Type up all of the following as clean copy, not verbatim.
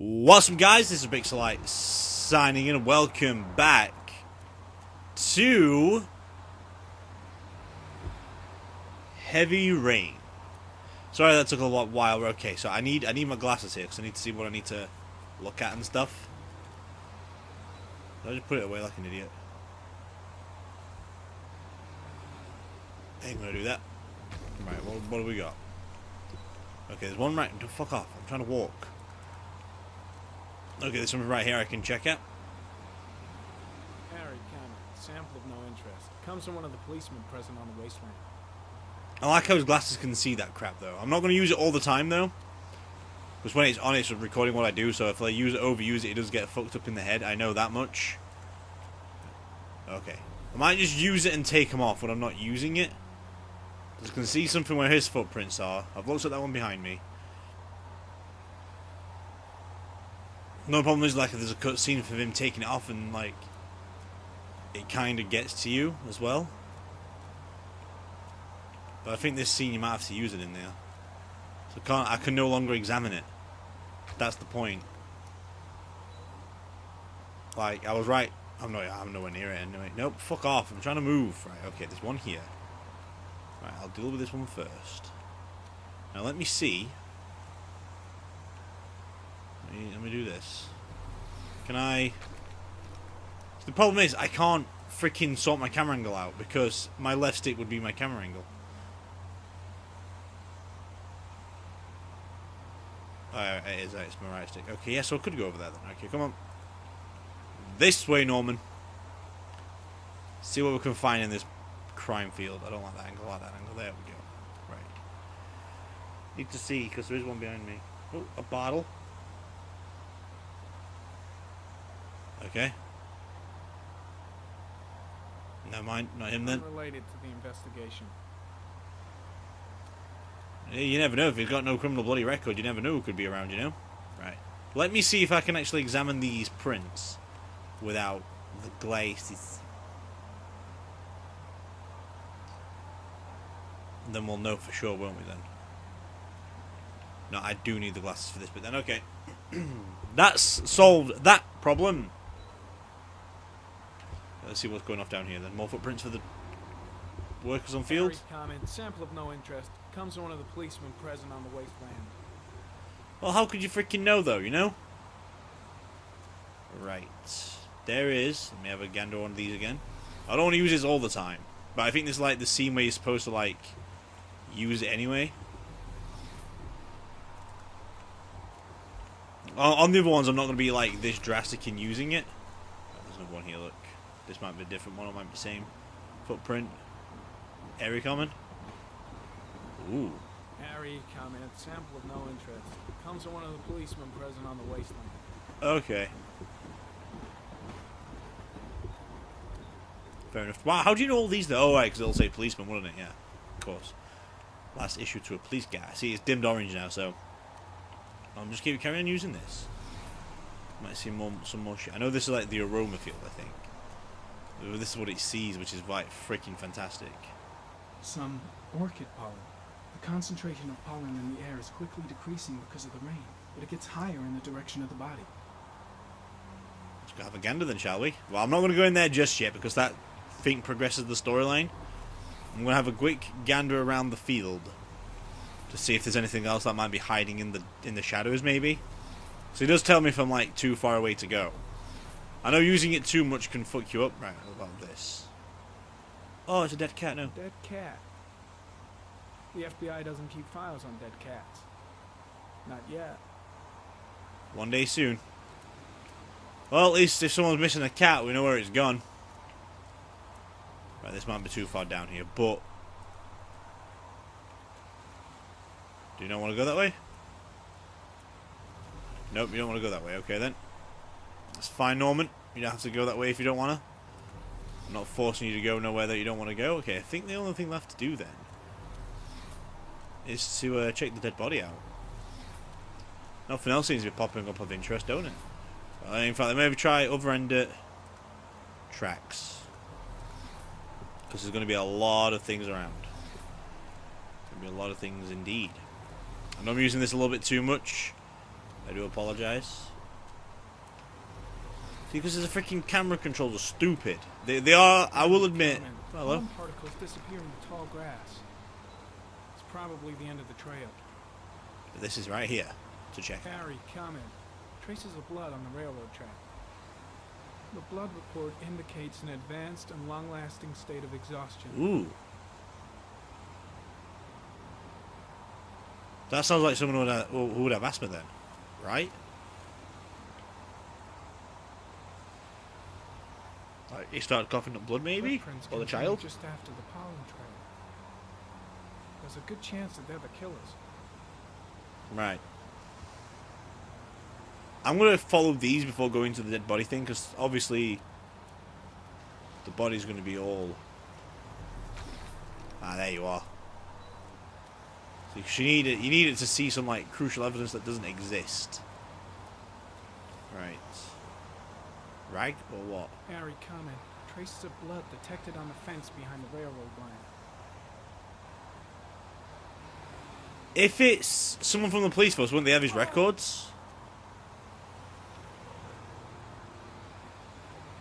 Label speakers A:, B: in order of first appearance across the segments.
A: What's up, guys? This is Rixxalight signing in. Welcome back to Heavy Rain. Sorry that took a while. Okay, so I need my glasses here because I need to see what I need to look at and stuff. I just put it away like an idiot. I ain't gonna do that. Right, what do we got? Okay, there's one right. Fuck off! I'm trying to walk. Okay, there's something right here I can check out.
B: Harry Cameron, sample of no interest. Comes from one of the policemen present on the wasteland.
A: I like how his glasses can see that crap, though. I'm not going to use it all the time, though. Because when it's on, it's recording what I do, so if I overuse it, it does get fucked up in the head. I know that much. Okay. I might just use it and take him off when I'm not using it. Because I can see something where his footprints are. I've looked at that one behind me. No problem is, like, if there's a cutscene of him taking it off and, like, it kind of gets to you as well. But I think this scene you might have to use it in there. So I can no longer examine it. That's the point. Like, I was right. I'm nowhere near it anyway. Nope, fuck off. I'm trying to move. Right, okay, there's one here. Right, I'll deal with this one first. Now let me see. Let me do this. Can I... The problem is, I can't freaking sort my camera angle out because my left stick would be my camera angle. It is, it's my right stick. Okay, yeah, so I could go over there then. Okay, come on. This way, Norman. See what we can find in this crime field. I don't like that angle, There we go. Right. Need to see, because there is one behind me. Oh, a bottle. Okay. Never mind, not him then.
B: Unrelated to the investigation.
A: You never know. If he's got no criminal bloody record, you never know who could be around, you know? Right. Let me see if I can actually examine these prints without the glasses. Then we'll know for sure, won't we then? No, I do need the glasses for this, but then okay. That's solved that problem. Let's see what's going off down here then. More footprints for the workers on field.
B: Harry's comment, sample of no interest. Comes from one of the policemen present on the wasteland.
A: Well, how could you freaking know though, you know? Right. There is. Let me have a gander on these again. I don't want to use this all the time. But I think this is like the scene where you're supposed to like use it anyway. On the other ones, I'm not going to be like this drastic in using it. There's another one here, look. This might be a different one, it might be the same. Footprint. Harry comment. Ooh.
B: Harry comment, sample of no interest. Comes from one of the policemen present on the wasteland.
A: Okay. Fair enough. Wow, how do you know all these though? Oh, right, because it'll say policeman, wouldn't it? Yeah, of course. Last issue to a police guy. See, it's dimmed orange now, so I'm just carrying on using this. Might see some more shit. I know this is like the aroma field, I think. This is what it sees, which is like freaking fantastic.
C: Some orchid pollen. The concentration of pollen in the air is quickly decreasing because of the rain, but it gets higher in the direction of the body.
A: Let's go have a gander then, shall we? Well, I'm not going to go in there just yet because that thing progresses the storyline. I'm going to have a quick gander around the field to see if there's anything else that might be hiding in the shadows, maybe. So he does tell me if I'm like too far away to go. I know using it too much can fuck you up. Right, what about this? Oh, it's a dead cat, no.
B: Dead cat. The FBI doesn't keep files on dead cats. Not yet.
A: One day soon. Well, at least if someone's missing a cat, we know where it's gone. Right, this might be too far down here, but... Do you not want to go that way? Nope, you don't want to go that way. Okay, then. That's fine, Norman. You don't have to go that way if you don't want to. I'm not forcing you to go nowhere that you don't want to go. Okay, I think the only thing left to do then is to check the dead body out. Nothing else seems to be popping up of interest, don't it? In fact, maybe try other end tracks. Because there's going to be a lot of things around. There's going to be a lot of things indeed. I know I'm using this a little bit too much. I do apologize. See, because the freaking camera controls are stupid. They are, I will admit. Hello?
B: Pollen particles disappear in the tall grass. It's probably the end of the trail.
A: But this is right here to check out.
B: Harry, comment. Traces of blood on the railroad track. The blood report indicates an advanced and long-lasting state of exhaustion.
A: Ooh. That sounds like someone who would have asthma then, right? Like he started coughing up blood, maybe,
B: Footprints
A: or the
B: continue
A: child.
B: just after the pollen trail. There's a good chance that they're the killers.
A: Right. I'm gonna follow these before going to the dead body thing, because obviously the body's gonna be all. Ah, there you are. So you need it to see some like crucial evidence that doesn't exist. Right. Rag or what?
B: Harry, comment. Traces of blood detected on the fence behind the railroad line.
A: If it's someone from the police force, wouldn't they have his records?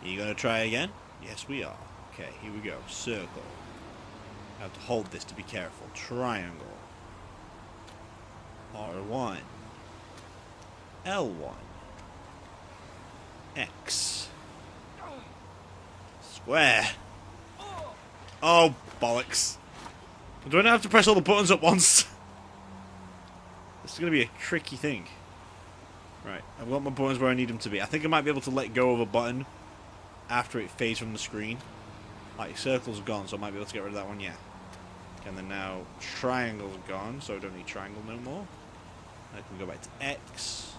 A: Are you gonna try again? Yes, we are. Okay, here we go. Circle. I have to hold this to be careful. Triangle. R1. L1. X. Square. Oh, bollocks. Do I not have to press all the buttons at once? This is going to be a tricky thing. Right, I've got my buttons where I need them to be. I think I might be able to let go of a button after it fades from the screen. Like, circle's gone, so I might be able to get rid of that one, yeah. Okay, and then now triangle's gone, so I don't need triangle no more. I can go back to X.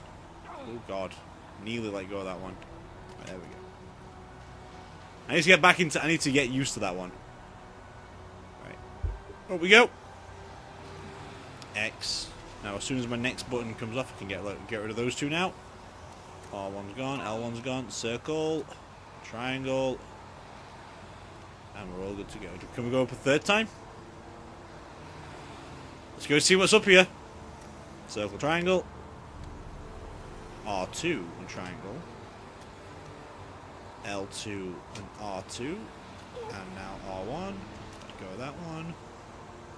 A: Oh god, nearly let go of that one. Right, there we go. I need to get back into. I need to get used to that one. Right, up we go. X. Now, as soon as my next button comes off, I can get rid of those two now. R1's gone, L1's gone. Circle, triangle, and we're all good to go. Can we go up a third time? Let's go see what's up here. Circle, triangle, R2 and triangle, L2 and R2, and now R1. Go with that one.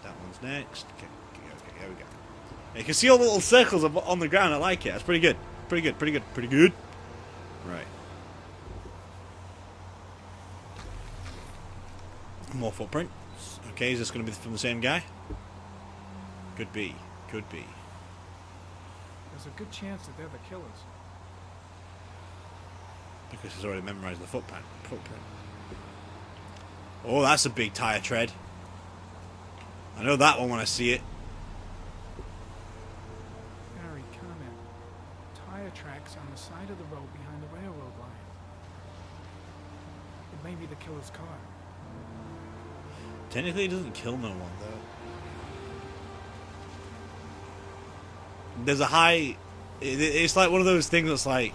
A: That one's next. Okay, there we go. You can see all the little circles on the ground. I like it. That's pretty good. Pretty good. Pretty good. Pretty good. Right. More footprints. Okay, is this going to be from the same guy? Could be. Could be.
B: There's a good chance that they're the killers.
A: Because he's already memorized the footprint. Oh, that's a big tire tread. I know that one when I see it.
B: Harry, comment. Tire tracks on the side of the road behind the railroad line. It may be the killer's car.
A: Technically, it doesn't kill no one, though. There's a high... It's like one of those things that's like...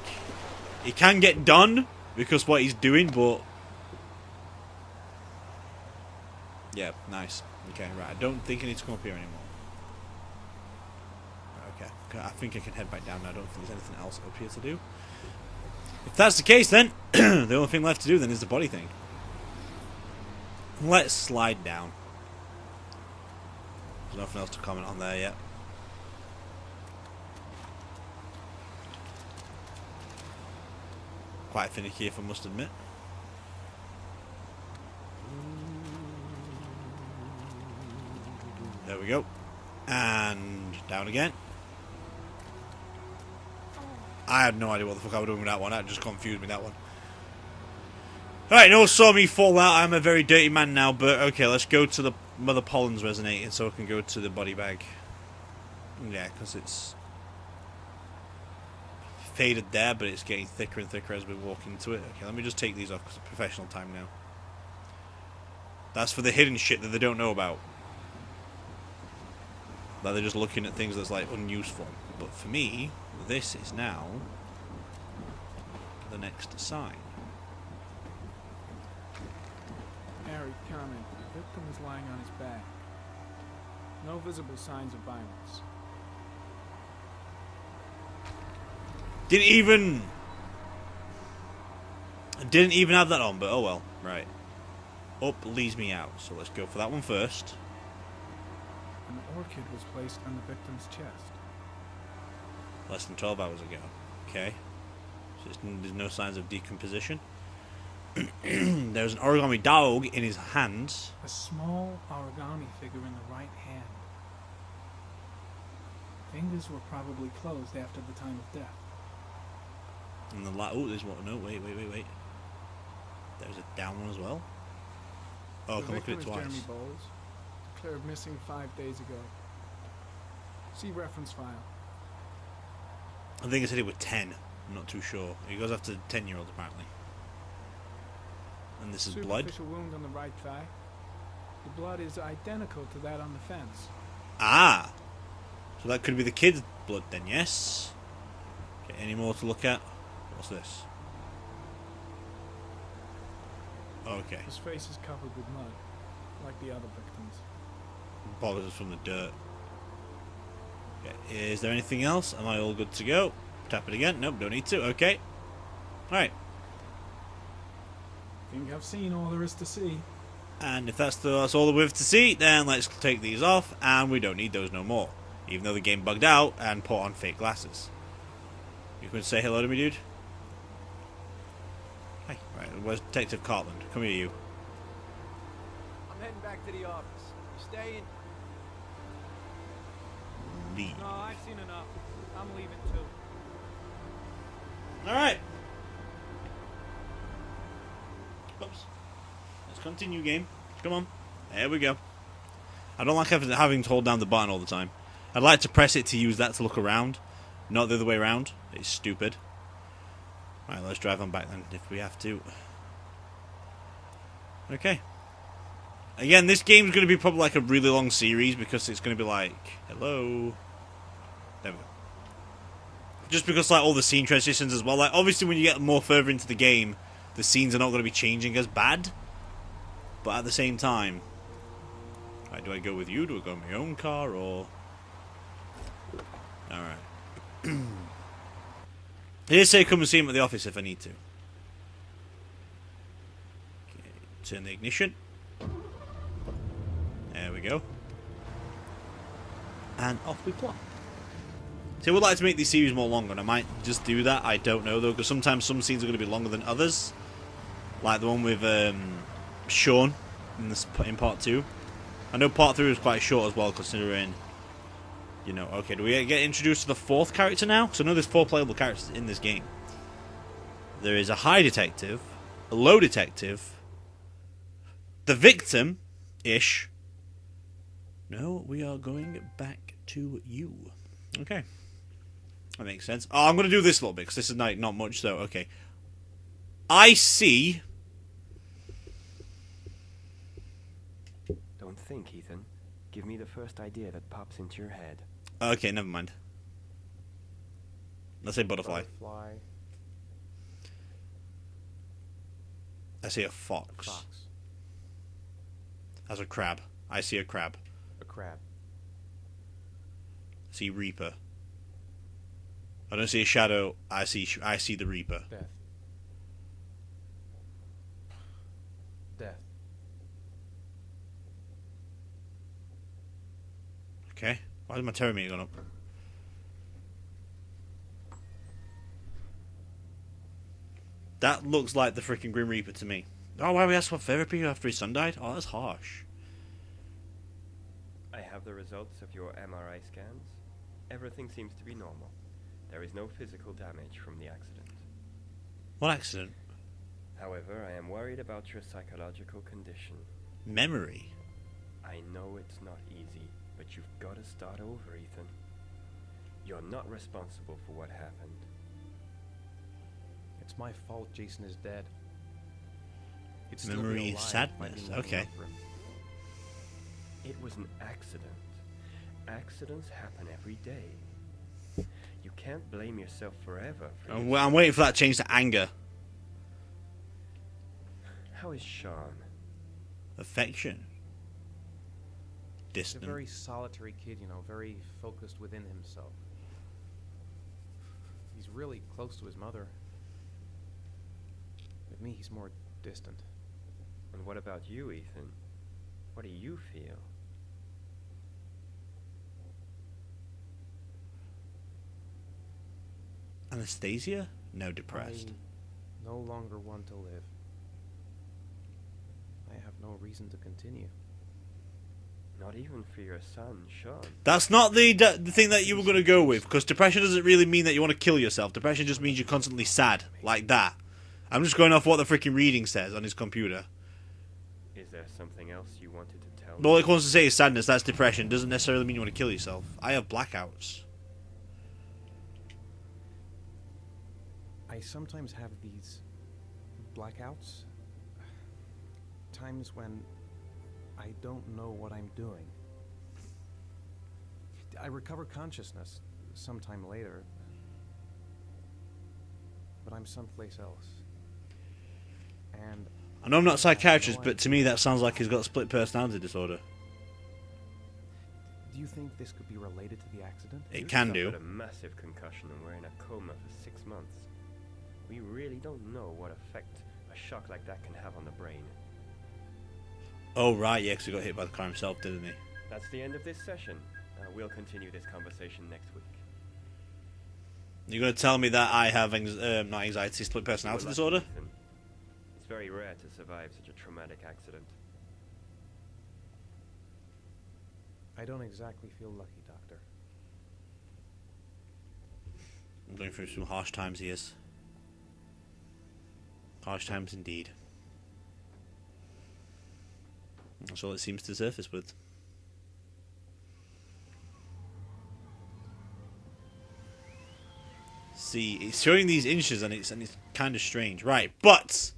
A: It can get done because what he's doing, but... Yeah, nice. Okay, right. I don't think I need to come up here anymore. Okay, I think I can head back down now. I don't think there's anything else up here to do. If that's the case, then the only thing left to do then is the body thing. Let's slide down. There's nothing else to comment on there yet. Quite finicky, if I must admit. There we go. And down again. I had no idea what the fuck I was doing with that one. That just confused me, that one. Alright, no saw me fall out. I'm a very dirty man now, but okay, let's go to the mother pollen's resonating so I can go to the body bag. Yeah, because it's faded there, but it's getting thicker and thicker as we walk into it. Okay, let me just take these off because it's professional time now. That's for the hidden shit that they don't know about. That they're just looking at things that's like unuseful. But for me, this is now the next sign.
B: Harry, comment. The victim is lying on his back. No visible signs of violence.
A: Didn't even have that on, but oh well. Right. Up leads me out, so let's go for that one first.
B: An orchid was placed on the victim's chest.
A: Less than 12 hours ago. Okay. So there's no signs of decomposition. There's an origami dog in his hands.
B: A small origami figure in the right hand. Fingers were probably closed after the time of death.
A: And the oh, there's one. No, wait. There's a down one as well. Oh, I can look at it twice.
B: Jeremy Bowles, declared missing 5 days ago. See reference file.
A: I think I said it was 10. I'm not too sure. He goes after 10-year-olds apparently. And this is blood.
B: Superficial wound on the right thigh. The blood is identical to that on the fence.
A: Ah! So that could be the kid's blood then, yes? Okay, any more to look at? What's this? Okay.
B: His face is covered with mud, like the other victims.
A: Apologies from the dirt. Okay, is there anything else? Am I all good to go? Tap it again. Nope, don't need to. Okay. Alright.
C: Think I've seen all there is to see.
A: And if that's all that we have to see, then let's take these off, and we don't need those no more. Even though the game bugged out and put on fake glasses. You can say hello to me, dude? Hi. Right, where's Detective Cartland? Come here, you.
D: I'm heading back to the office. You staying?
A: Leave.
B: No, I've seen enough. I'm leaving too.
A: Alright. Oops. Let's continue, game. Come on. There we go. I don't like having to hold down the button all the time. I'd like to press it to use that to look around, not the other way around. It's stupid. Right, let's drive on back then, if we have to. Okay. Again, this game's going to be probably like a really long series, because it's going to be like, hello. There we go. Just because like all the scene transitions as well. Like, obviously when you get more further into the game, the scenes are not going to be changing as bad. But at the same time, right, do I go with you? Do I go in my own car, or... Alright. He did say come and see him at the office if I need to. Okay, turn the ignition. There we go. And off we plop. So I would like to make these series more longer, and I might just do that. I don't know, though, because sometimes some scenes are going to be longer than others. Like the one with Sean in part 2. I know part 3 was quite short as well, considering... You know, okay, do we get introduced to the 4th character now? So I know there's 4 playable characters in this game. There is a high detective, a low detective, the victim-ish. No, we are going back to you. Okay. That makes sense. Oh, I'm going to do this a little bit, because this is not much, though. Okay. I see...
E: Don't think, Ethan. Give me the first idea that pops into your head.
A: Okay, never mind. Let's say butterfly.
E: Butterfly.
A: I see a fox.
E: Fox.
A: That's a crab. I see a crab.
E: A crab.
A: I see Reaper. I don't see a shadow. I see the Reaper.
E: Death. Death.
A: Okay. Why is my terrameter going up? That looks like the freaking Grim Reaper to me. Oh, why we asked for therapy after his son died? Oh, that's harsh.
E: I have the results of your MRI scans. Everything seems to be normal. There is no physical damage from the accident.
A: What accident?
E: However, I am worried about your psychological condition.
A: Memory.
E: I know it's not easy, but you've got to start over, Ethan. You're not responsible for what happened.
F: It's my fault Jason is dead. It's
A: Memory sadness. Okay.
E: It was an accident. Accidents happen every day. You can't blame yourself forever.
A: I'm waiting for that change to anger.
E: How is Sean?
A: Affection.
F: He's a
A: Distant.
F: very solitary kid, you know, very focused within himself. He's really close to his mother. With me, he's more distant.
E: And what about you, Ethan? What do you feel?
A: Anastasia? No, depressed.
F: I no longer want to live. I have no reason to continue.
E: Not even for your son, Sean.
A: That's not the thing that you were going to go with, because depression doesn't really mean that you want to kill yourself. Depression just means you're constantly sad, like that. I'm just going off what the freaking reading says on his computer.
E: Is there something else you wanted to tell
A: All
E: me?
A: it wants to say is sadness, that's depression. Doesn't necessarily mean you want to kill yourself. I have blackouts.
F: I sometimes have these blackouts. Times when I don't know what I'm doing. I recover consciousness sometime later, but I'm someplace else. And
A: I know I'm not a psychiatrist, but to me that sounds like he's got split personality disorder.
F: do you think this could be related to the accident?
A: It
E: You
A: can do.
E: suffered a massive concussion and were in a coma for 6 months. We really don't know what effect a shock like that can have on the brain.
A: Oh, right, yeah, because he got hit by the car himself, didn't he?
E: That's the end of this session. We'll continue this conversation next week.
A: You're going to tell me that I have not anxiety, split personality
E: We're lucky,
A: disorder?
E: Ethan. It's very rare to survive such a traumatic accident.
F: I don't exactly feel lucky, Doctor.
A: I'm going through some harsh times, he is. Harsh times indeed. That's all it seems to surface with. See, it's showing these inches and it's kind of strange. Right, but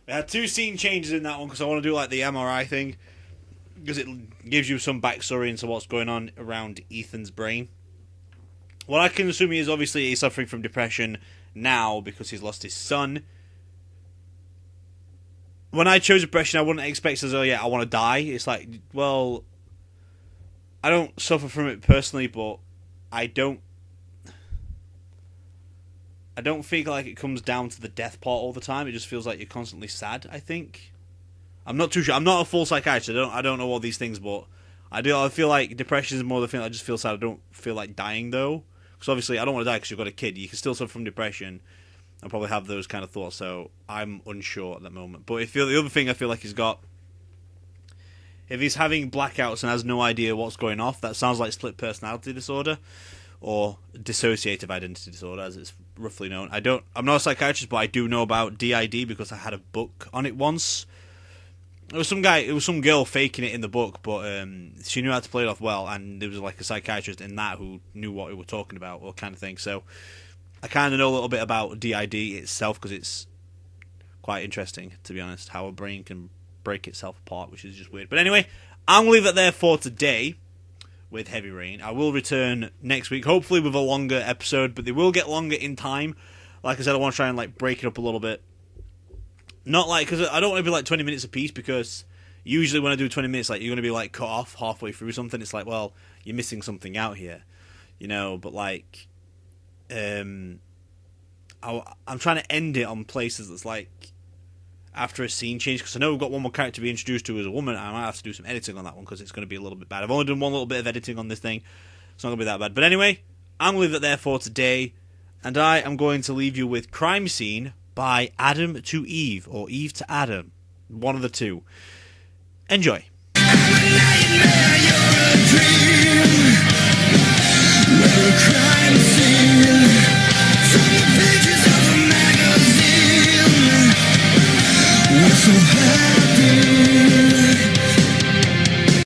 A: we had 2 scene changes in that one because I want to do like the MRI thing, because it gives you some backstory into what's going on around Ethan's brain. What I can assume is obviously he's suffering from depression now because he's lost his son. When I chose depression, I wouldn't expect as, oh yeah, I want to die. It's like, well, I don't suffer from it personally, but I don't think like it comes down to the death part all the time. It just feels like you're constantly sad, I think. I'm not too sure. I'm not a full psychiatrist. I don't know all these things, but I feel like depression is more the thing. I just feel sad. I don't feel like dying though, because obviously I don't want to die because you've got a kid. You can still suffer from depression and probably have those kind of thoughts. So I'm unsure at that moment. But the other thing I feel like he's got, if he's having blackouts and has no idea what's going off, that sounds like split personality disorder or dissociative identity disorder, as it's roughly known. I'm not a psychiatrist, but I do know about DID because I had a book on it once. It was some girl faking it in the book, but she knew how to play it off well, and there was like a psychiatrist in that who knew what we were talking about, or kind of thing. So I kind of know a little bit about DID itself because it's quite interesting, to be honest, how a brain can break itself apart, which is just weird. But anyway, I'm going to leave it there for today with Heavy Rain. I will return next week, hopefully with a longer episode, but they will get longer in time. Like I said, I want to try and like break it up a little bit. Not like, because I don't want to be like 20 minutes a piece, because usually when I do 20 minutes, like you're going to be like cut off halfway through something. It's like, well, you're missing something out here, you know. But like, I'm trying to end it on places that's like after a scene change, because I know we've got one more character to be introduced to as a woman. I might have to do some editing on that one because it's going to be a little bit bad. I've only done one little bit of editing on this thing. It's not going to be that bad. But anyway, I'm going to leave it there for today, and I am going to leave you with Crime Scene by Adam to Eve, or Eve to Adam. One of the two. Enjoy.
G: Nightmare, you're a dream.